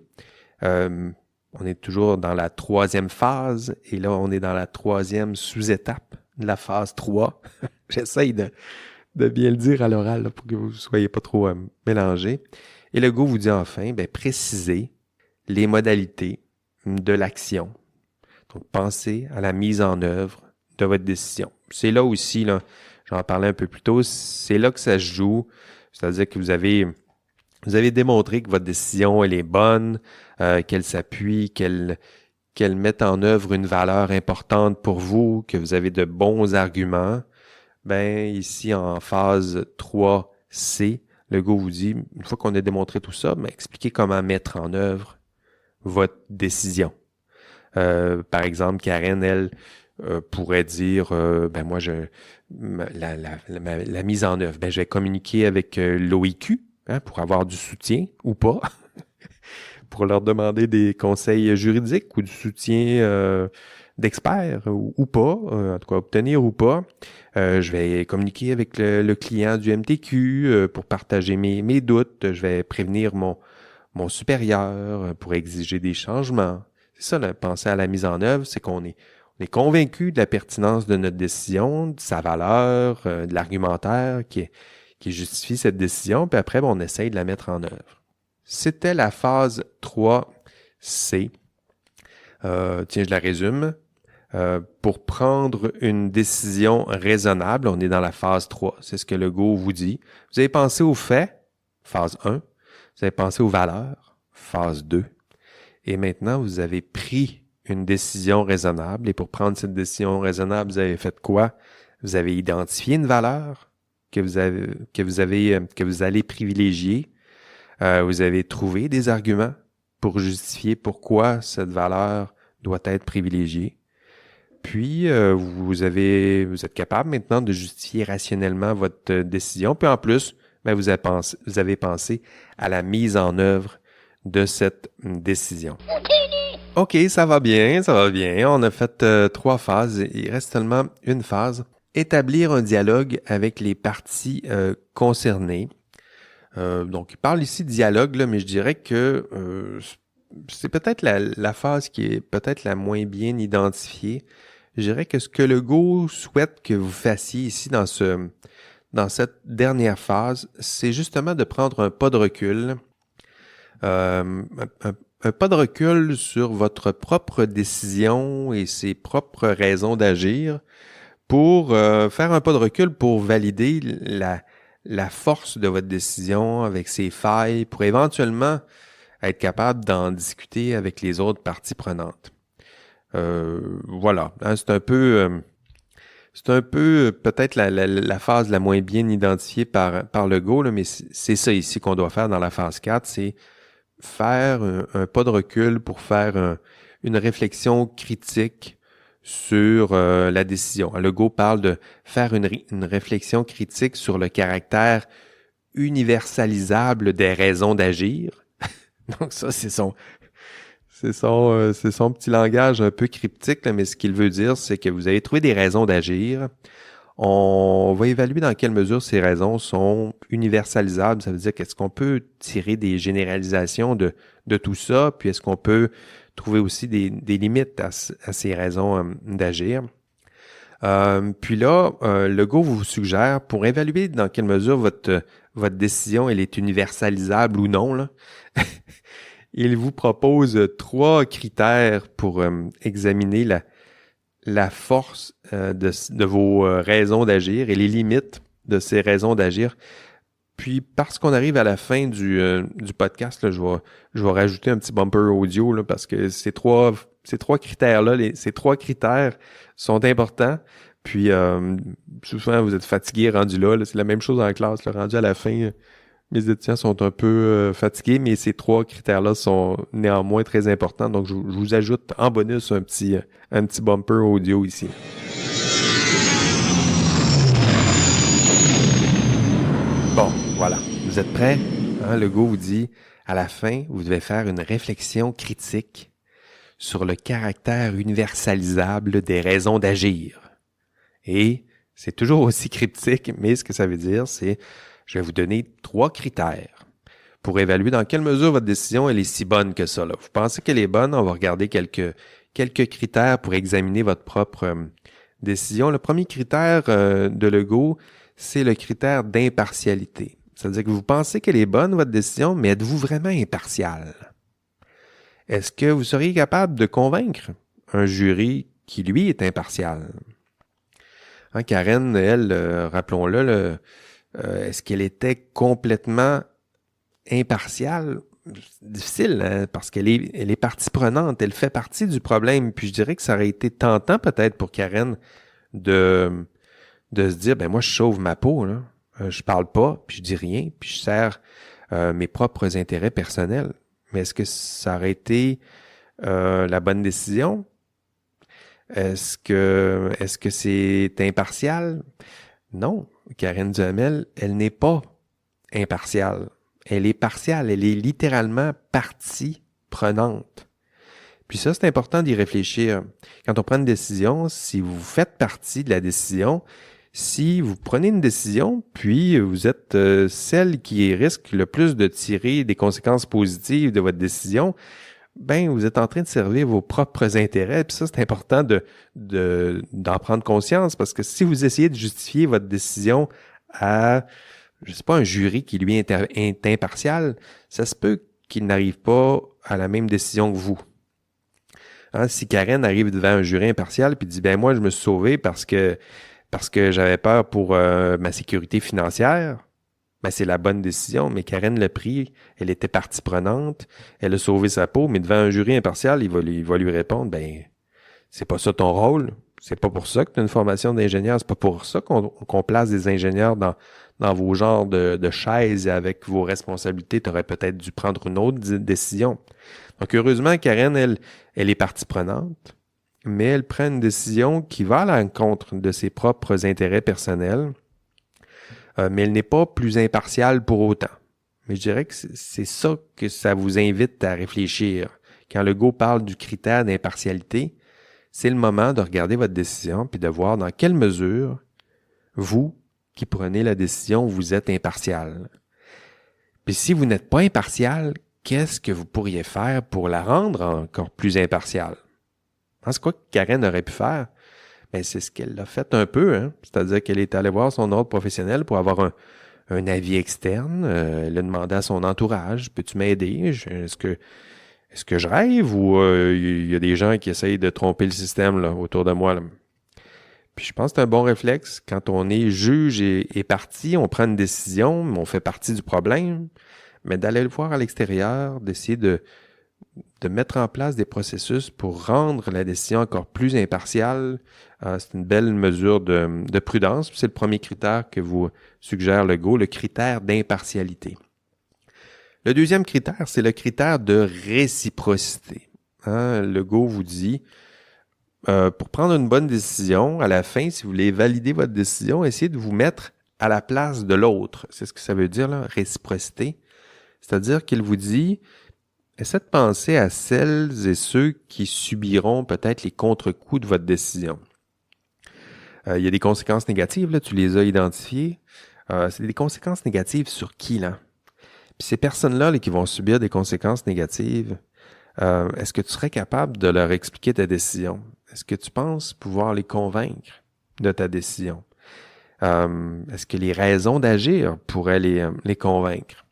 on est toujours dans la 3e phase, et là, on est dans la 3e sous-étape de la phase 3. J'essaye de bien le dire à l'oral là, pour que vous ne soyez pas trop mélangés. Et Legault vous dit enfin, précisez les modalités de l'action. Donc, pensez à la mise en œuvre de votre décision. C'est là aussi, là, j'en parlais un peu plus tôt, c'est là que ça se joue. C'est-à-dire que vous avez démontré que votre décision, elle est bonne, qu'elle s'appuie, qu'elle mette en œuvre une valeur importante pour vous, que vous avez de bons arguments. Ben, ici, en phase 3C, Legault vous dit, une fois qu'on a démontré tout ça, expliquez comment mettre en œuvre votre décision. Par exemple, Karen, elle, pourrait dire, moi, la mise en œuvre, je vais communiquer avec l'OIQ, hein, pour avoir du soutien ou pas, pour leur demander des conseils juridiques ou du soutien d'experts ou pas, en tout cas obtenir ou pas. Je vais communiquer avec le client du MTQ pour partager mes doutes. Je vais prévenir mon supérieur pour exiger des changements. C'est ça, là, penser à la mise en œuvre, c'est qu'on est convaincu de la pertinence de notre décision, de sa valeur, de l'argumentaire qui justifie cette décision, puis après, on essaye de la mettre en œuvre. C'était la phase 3C. Tiens, je la résume. Pour prendre une décision raisonnable, on est dans la phase 3. C'est ce que Legault vous dit. Vous avez pensé aux faits, phase 1. Vous avez pensé aux valeurs, phase 2. Et maintenant, vous avez pris une décision raisonnable. Et pour prendre cette décision raisonnable, vous avez fait quoi? Vous avez identifié une valeur que vous allez privilégier. Vous avez trouvé des arguments pour justifier pourquoi cette valeur doit être privilégiée. Puis, vous êtes capable maintenant de justifier rationnellement votre décision. Puis en plus, vous avez pensé à la mise en œuvre de cette décision. OK, ça va bien. On a fait 3 phases. Il reste seulement une phase. Établir un dialogue avec les parties concernées. Donc, il parle ici de dialogue, là, mais je dirais que c'est peut-être la phase qui est peut-être la moins bien identifiée. Je dirais que ce que Legault souhaite que vous fassiez ici dans cette dernière phase, c'est justement de prendre un pas de recul, un pas de recul sur votre propre décision et ses propres raisons d'agir pour faire un pas de recul pour valider la force de votre décision avec ses failles, pour éventuellement être capable d'en discuter avec les autres parties prenantes. Voilà, hein, c'est un peu peut-être la phase la moins bien identifiée par Legault, là, mais c'est ça ici qu'on doit faire dans la phase 4, c'est faire un pas de recul pour faire une réflexion critique sur la décision. Legault parle de faire une réflexion critique sur le caractère universalisable des raisons d'agir. Donc ça, c'est son petit langage un peu cryptique, là, mais ce qu'il veut dire, c'est que vous avez trouvé des raisons d'agir. On va évaluer dans quelle mesure ces raisons sont universalisables. Ça veut dire qu'est-ce qu'on peut tirer des généralisations de tout ça, puis est-ce qu'on peut trouver aussi des limites à ces raisons d'agir. Puis là, Legault vous suggère, pour évaluer dans quelle mesure votre décision elle est universalisable ou non, là, il vous propose 3 critères pour examiner la force de vos raisons d'agir et les limites de ces raisons d'agir. Puis, parce qu'on arrive à la fin du podcast, là, je vais rajouter un petit bumper audio là, parce que ces trois critères-là, ces 3 critères sont importants. Puis, souvent, vous êtes fatigués rendus là. C'est la même chose en classe. Là, rendu à la fin, mes étudiants sont un peu fatigués, mais ces 3 critères-là sont néanmoins très importants. Donc, je vous ajoute en bonus un petit bumper audio ici. Bon, voilà. Vous êtes prêts? Hein, Legault vous dit, à la fin, vous devez faire une réflexion critique sur le caractère universalisable des raisons d'agir. Et c'est toujours aussi cryptique, mais ce que ça veut dire, c'est je vais vous donner 3 critères pour évaluer dans quelle mesure votre décision elle est si bonne que ça. Là. Vous pensez qu'elle est bonne, on va regarder quelques critères pour examiner votre propre décision. Le premier critère de Legault, c'est le critère d'impartialité. C'est-à-dire que vous pensez qu'elle est bonne, votre décision, mais êtes-vous vraiment impartial? Est-ce que vous seriez capable de convaincre un jury qui, lui, est impartial? Hein, Karen, elle, rappelons-le, est-ce qu'elle était complètement impartiale? Difficile, hein, parce qu'elle est partie prenante, elle fait partie du problème. Puis je dirais que ça aurait été tentant peut-être pour Karen de se dire, ben moi je sauve ma peau, là. Je parle pas, puis je dis rien, puis je sers mes propres intérêts personnels. Mais est-ce que ça aurait été la bonne décision? Est-ce que c'est impartial? Non. Karen Duhamel, elle n'est pas impartiale. Elle est partiale. Elle est littéralement partie prenante. Puis ça, c'est important d'y réfléchir. Quand on prend une décision, si vous faites partie de la décision, si vous prenez une décision, puis vous êtes celle qui risque le plus de tirer des conséquences positives de votre décision, ben vous êtes en train de servir vos propres intérêts. Puis ça, c'est important d'en prendre conscience, parce que si vous essayez de justifier votre décision à, je sais pas, un jury qui lui est impartial, ça se peut qu'il n'arrive pas à la même décision que vous. Hein, si Karen arrive devant un jury impartial puis dit ben moi je me suis sauvé parce que j'avais peur pour ma sécurité financière, ben c'est la bonne décision, mais Karen l'a pris, elle était partie prenante, elle a sauvé sa peau, mais devant un jury impartial, il va lui répondre, ben c'est pas ça ton rôle, c'est pas pour ça que tu as une formation d'ingénieur, c'est pas pour ça qu'on place des ingénieurs dans vos genres de chaises avec vos responsabilités, tu aurais peut-être dû prendre une autre décision. Donc heureusement, Karen, elle est partie prenante, mais elle prend une décision qui va à l'encontre de ses propres intérêts personnels, mais elle n'est pas plus impartiale pour autant. Mais je dirais que c'est ça que ça vous invite à réfléchir. Quand Legault parle du critère d'impartialité, c'est le moment de regarder votre décision puis de voir dans quelle mesure vous, qui prenez la décision, vous êtes impartial. Puis si vous n'êtes pas impartial, qu'est-ce que vous pourriez faire pour la rendre encore plus impartiale? C'est quoi que Karen aurait pu faire? Ben, c'est ce qu'elle a fait un peu, hein? C'est-à-dire qu'elle est allée voir son ordre professionnel pour avoir un avis externe. Elle a demandé à son entourage, peux-tu m'aider? Est-ce que je rêve ou il y a des gens qui essayent de tromper le système là, autour de moi? Là? Puis je pense que c'est un bon réflexe. Quand on est juge et partie, on prend une décision, on fait partie du problème, mais d'aller le voir à l'extérieur, d'essayer de mettre en place des processus pour rendre la décision encore plus impartiale, c'est une belle mesure de prudence. C'est le premier critère que vous suggère Legault, le critère d'impartialité. Le deuxième critère, c'est le critère de réciprocité. Legault vous dit, pour prendre une bonne décision, à la fin, si vous voulez valider votre décision, essayez de vous mettre à la place de l'autre. C'est ce que ça veut dire, là, réciprocité. C'est-à-dire qu'il vous dit, essayez de penser à celles et ceux qui subiront peut-être les contre-coups de votre décision. Il y a des conséquences négatives, là, tu les as identifiées. C'est des conséquences négatives sur qui, là? Puis ces personnes-là là, qui vont subir des conséquences négatives, est-ce que tu serais capable de leur expliquer ta décision? Est-ce que tu penses pouvoir les convaincre de ta décision? Est-ce que les raisons d'agir pourraient les convaincre?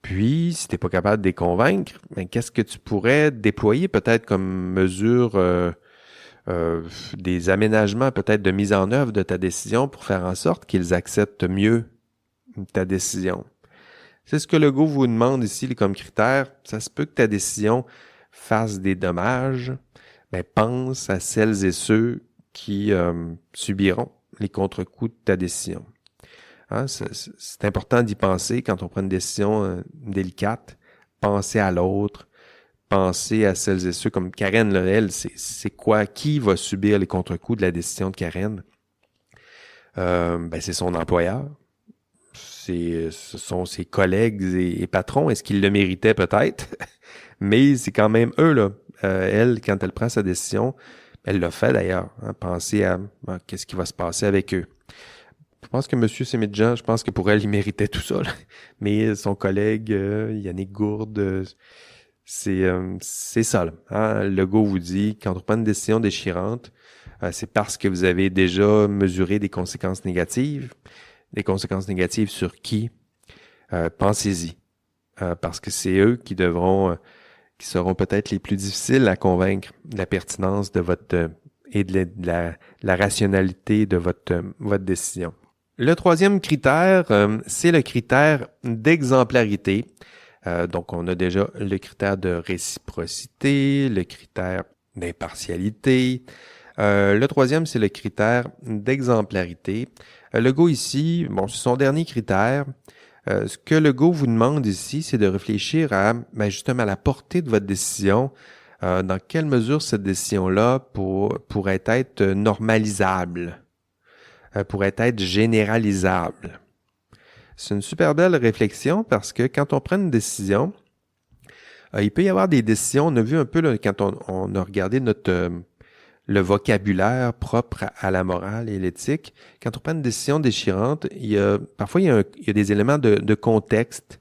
Puis, si tu n'es pas capable de les convaincre, ben, qu'est-ce que tu pourrais déployer peut-être comme mesure, des aménagements peut-être de mise en œuvre de ta décision pour faire en sorte qu'ils acceptent mieux ta décision? C'est ce que Legault vous demande ici comme critère. Ça se peut que ta décision fasse des dommages. Ben, pense à celles et ceux qui subiront les contre-coups de ta décision. C'est important d'y penser quand on prend une décision délicate. Penser à l'autre, penser à celles et ceux comme Karen, là, elle, c'est quoi? Qui va subir les contre-coups de la décision de Karen? Ben, c'est son employeur. Ce sont ses collègues et patrons. Est-ce qu'ils le méritaient peut-être? Mais c'est quand même eux, là. Elle, quand elle prend sa décision, elle l'a fait d'ailleurs. Penser à qu'est-ce qui va se passer avec eux. Je pense que M. Sémidjian, je pense que pour elle, il méritait tout ça. Là. Mais son collègue, Yannick Gourde, c'est ça. Là. Legault vous dit, quand on prend une décision déchirante, c'est parce que vous avez déjà mesuré des conséquences négatives. Des conséquences négatives sur qui? Pensez-y. Parce que c'est eux qui seront peut-être les plus difficiles à convaincre de la pertinence de votre et de la rationalité de votre décision. Le troisième critère, c'est le critère d'exemplarité. Donc, on a déjà le critère de réciprocité, le critère d'impartialité. Le troisième, c'est le critère d'exemplarité. Legault ici, c'est son dernier critère. Ce que Legault vous demande ici, c'est de réfléchir à justement à la portée de votre décision. Dans quelle mesure cette décision-là pourrait être normalisable, pourrait être généralisable. C'est une super belle réflexion parce que quand on prend une décision, il peut y avoir des décisions, on a vu un peu là, quand on a regardé le vocabulaire propre à la morale et l'éthique, quand on prend une décision déchirante, parfois il y a des éléments de contexte.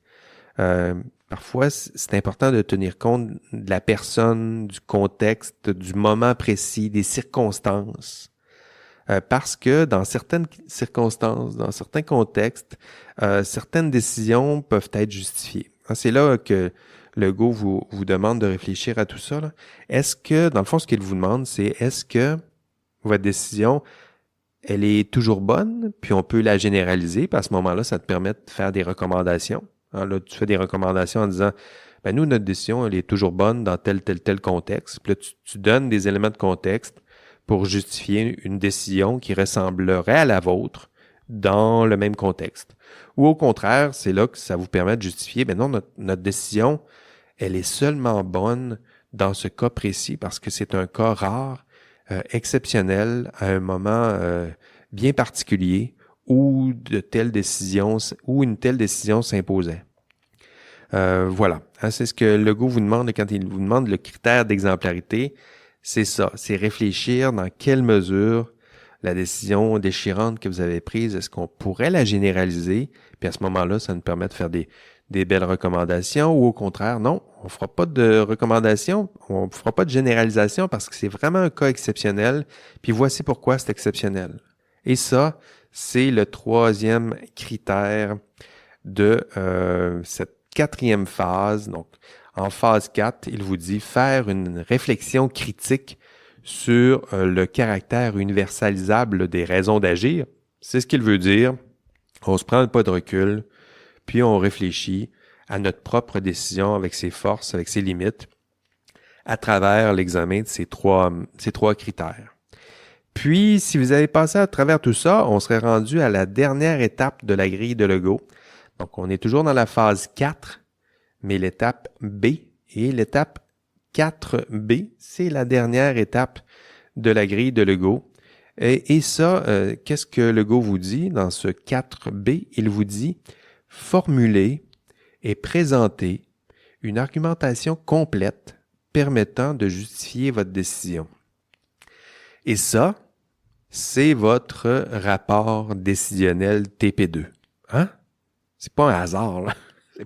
Parfois, c'est important de tenir compte de la personne, du contexte, du moment précis, des circonstances. Parce que dans certaines circonstances, dans certains contextes, certaines décisions peuvent être justifiées. C'est là que Legault vous demande de réfléchir à tout ça. Là. Est-ce que, dans le fond, ce qu'il vous demande, c'est est-ce que votre décision elle est toujours bonne, puis on peut la généraliser, puis à ce moment-là, ça te permet de faire des recommandations. Alors là, tu fais des recommandations en disant, ben nous, notre décision, elle est toujours bonne dans tel contexte. Puis là, tu donnes des éléments de contexte pour justifier une décision qui ressemblerait à la vôtre dans le même contexte. Ou au contraire, c'est là que ça vous permet de justifier, ben non, notre décision, elle est seulement bonne dans ce cas précis parce que c'est un cas rare, exceptionnel, à un moment bien particulier où une telle décision s'imposait. Voilà, hein, c'est ce que Legault vous demande quand il vous demande le critère d'exemplarité. C'est ça, c'est réfléchir dans quelle mesure la décision déchirante que vous avez prise, est-ce qu'on pourrait la généraliser? Puis à ce moment-là, ça nous permet de faire des belles recommandations, ou au contraire, non, on fera pas de recommandations, on fera pas de généralisation parce que c'est vraiment un cas exceptionnel, puis voici pourquoi c'est exceptionnel. Et ça, c'est le troisième critère de cette quatrième phase. Donc, en phase 4, il vous dit faire une réflexion critique sur le caractère universalisable des raisons d'agir. C'est ce qu'il veut dire. On se prend un pas de recul, puis on réfléchit à notre propre décision avec ses forces, avec ses limites, à travers l'examen de ces trois critères. Puis, si vous avez passé à travers tout ça, on serait rendu à la dernière étape de la grille de Legault. Donc, on est toujours dans la phase 4, mais l'étape B. Et l'étape 4B, c'est la dernière étape de la grille de Legault. Et ça, qu'est-ce que Legault vous dit dans ce 4B? Il vous dit formuler et présenter une argumentation complète permettant de justifier votre décision. Et ça, c'est votre rapport décisionnel TP2. Hein? C'est pas un hasard, là. C'est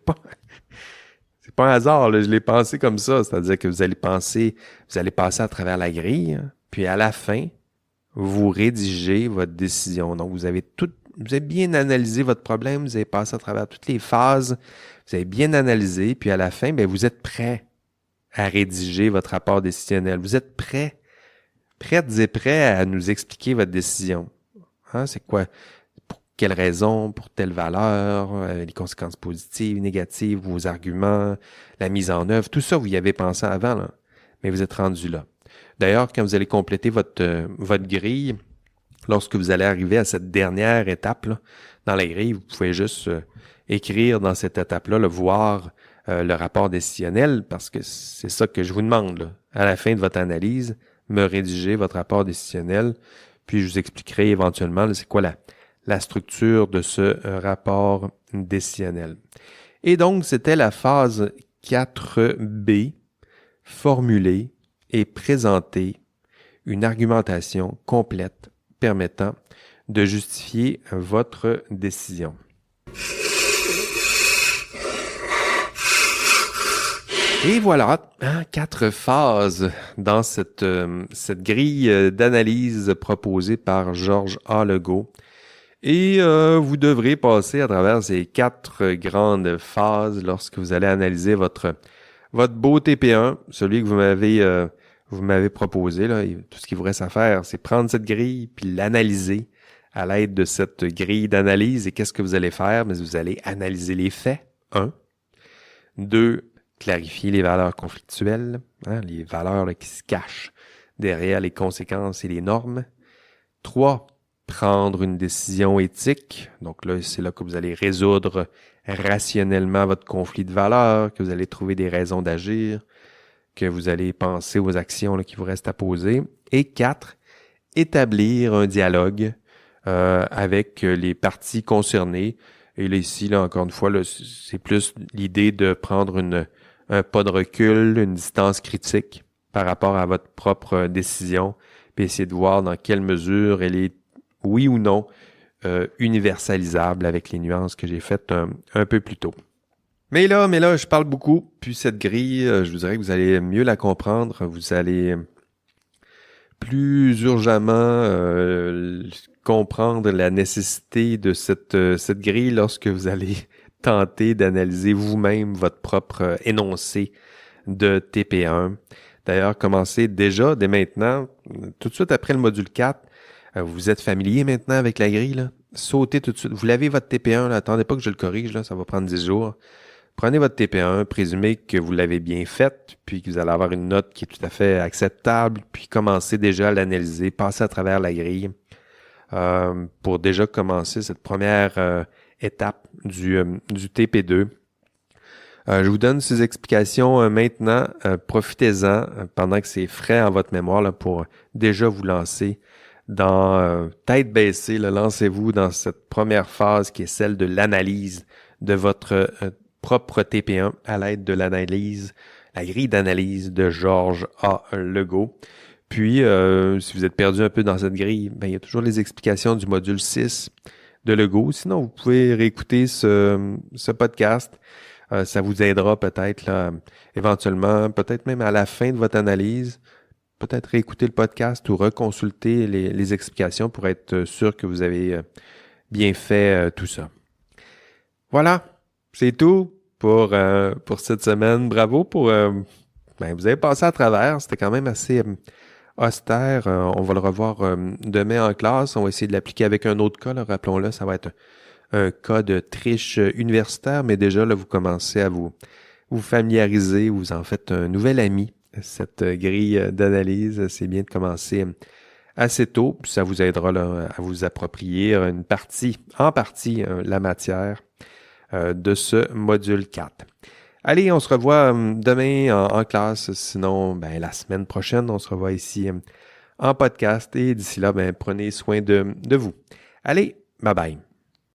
pas un hasard, là. Je l'ai pensé comme ça. C'est-à-dire que vous allez passer à travers la grille, hein, puis à la fin, vous rédigez votre décision. Donc, vous avez bien analysé votre problème, vous avez passé à travers toutes les phases, vous avez bien analysé, puis à la fin, ben, vous êtes prêt à rédiger votre rapport décisionnel. Vous êtes prêts et prêts à nous expliquer votre décision. Hein, c'est quoi? Pour quelle raison? Pour telle valeur? Les conséquences positives, négatives, vos arguments, la mise en œuvre, tout ça, vous y avez pensé avant, là. Mais vous êtes rendu là. D'ailleurs, quand vous allez compléter votre grille, lorsque vous allez arriver à cette dernière étape là, dans la grille, vous pouvez juste écrire dans cette étape-là, voir le rapport décisionnel, parce que c'est ça que je vous demande. Là. À la fin de votre analyse, me rédiger votre rapport décisionnel, puis je vous expliquerai éventuellement c'est quoi la structure de ce rapport décisionnel. Et donc, c'était la phase 4B, formuler et présenter une argumentation complète permettant de justifier votre décision. Et voilà, 4 phases dans cette grille d'analyse proposée par Georges A. Legault. Et vous devrez passer à travers ces 4 grandes phases lorsque vous allez analyser votre beau TP1, celui que vous m'avez proposé. Là. Et tout ce qu'il vous reste à faire, c'est prendre cette grille puis l'analyser à l'aide de cette grille d'analyse. Et qu'est-ce que vous allez faire? Mais vous allez analyser les faits. 1. 2. Clarifier les valeurs conflictuelles, hein, les valeurs là, qui se cachent derrière les conséquences et les normes. 3. Prendre une décision éthique. Donc là, c'est là que vous allez résoudre rationnellement votre conflit de valeurs, que vous allez trouver des raisons d'agir, que vous allez penser aux actions là, qui vous restent à poser. Et 4. Établir un dialogue avec les parties concernées. Et là, ici, là, encore une fois, là, c'est plus l'idée de prendre un pas de recul, une distance critique par rapport à votre propre décision, puis essayer de voir dans quelle mesure elle est, oui ou non, universalisable avec les nuances que j'ai faites un peu plus tôt. Mais là, je parle beaucoup, puis cette grille, je vous dirais que vous allez mieux la comprendre, vous allez plus urgemment comprendre la nécessité de cette grille lorsque vous allez tenter d'analyser vous-même votre propre énoncé de TP1. D'ailleurs, commencez déjà, dès maintenant, tout de suite après le module 4, Vous êtes familier maintenant avec la grille, là? Sautez tout de suite. Vous l'avez votre TP1, là. Attendez pas que je le corrige, là. Ça va prendre 10 jours. Prenez votre TP1, présumez que vous l'avez bien fait, puis que vous allez avoir une note qui est tout à fait acceptable, puis commencez déjà à l'analyser, passez à travers la grille pour déjà commencer cette première étape du TP2. Je vous donne ces explications maintenant. Profitez-en pendant que c'est frais en votre mémoire là, pour déjà vous lancer dans tête baissée. Là, lancez-vous dans cette première phase qui est celle de l'analyse de votre propre TP1 à l'aide de l'analyse, la grille d'analyse de Georges A. Legault. Puis, si vous êtes perdu un peu dans cette grille, ben, il y a toujours les explications du module 6 de Legault. Sinon, vous pouvez réécouter ce podcast. Ça vous aidera peut-être là, éventuellement, peut-être même à la fin de votre analyse, peut-être réécouter le podcast ou reconsulter les explications pour être sûr que vous avez bien fait tout ça. Voilà, c'est tout pour cette semaine. Bravo pour... vous avez passé à travers, c'était quand même assez austère. On va le revoir demain en classe. On va essayer de l'appliquer avec un autre cas. Là, rappelons-le, ça va être un cas de triche universitaire, mais déjà, là, vous commencez à vous familiariser, vous en faites un nouvel ami. Cette grille d'analyse, c'est bien de commencer assez tôt, puis ça vous aidera là, à vous approprier en partie, la matière de ce module 4. Allez, on se revoit demain en classe, sinon la semaine prochaine, on se revoit ici en podcast, et d'ici là, prenez soin de vous. Allez, bye bye.